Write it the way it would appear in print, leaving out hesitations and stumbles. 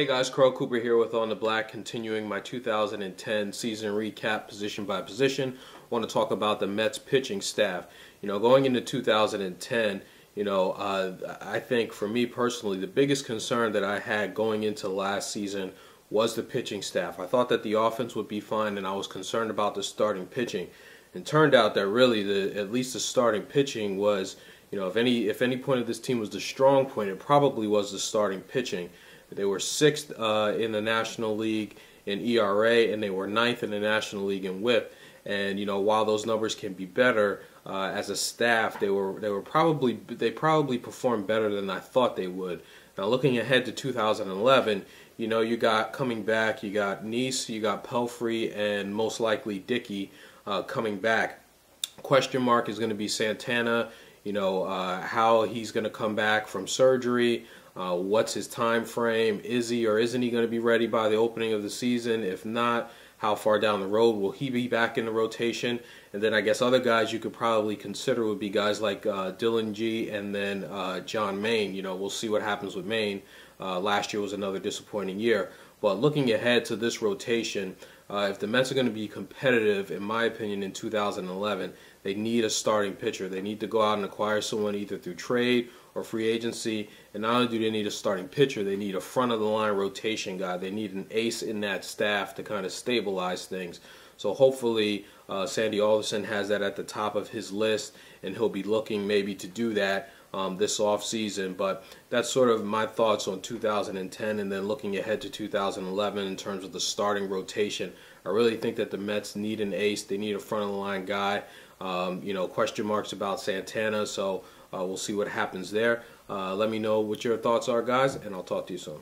Hey guys, Carl Cooper here with On the Black, continuing my 2010 season recap position by position. I want to talk about the Mets pitching staff. Going into 2010, I think for me personally, the biggest concern that I had going into last season was the pitching staff. I thought that the offense would be fine, and I was concerned about the starting pitching. And turned out that really, at least the starting pitching was, if any point of this team was the strong point, it probably was the starting pitching. They were 6th in the National League in ERA, and they were 9th in the National League in WHIP. And while those numbers can be better, as a staff, they probably performed better than I thought they would. Now, looking ahead to 2011, you got coming back, you got Neese, you got Pelfrey, and most likely Dickey coming back. Question mark is going to be Santana. How he's going to come back from surgery. What's his time frame? Is he or isn't he going to be ready by the opening of the season? If not, how far down the road will he be back in the rotation? And then I guess other guys you could probably consider would be guys like Dylan G and then John Maine. We'll see what happens with Maine. Last year was another disappointing year. But looking ahead to this rotation, if the Mets are going to be competitive, in my opinion, in 2011, they need a starting pitcher. They need to go out and acquire someone either through trade or free agency. And not only do they need a starting pitcher, they need a front-of-the-line rotation guy. They need an ace in that staff to kind of stabilize things. So hopefully Sandy Alderson has that at the top of his list, and he'll be looking maybe to do that this offseason. But that's sort of my thoughts on 2010, and then looking ahead to 2011 in terms of the starting rotation. I really think that the Mets need an ace. They need a front-of-the-line guy. Question marks about Santana, so we'll see what happens there. Let me know what your thoughts are, guys, and I'll talk to you soon.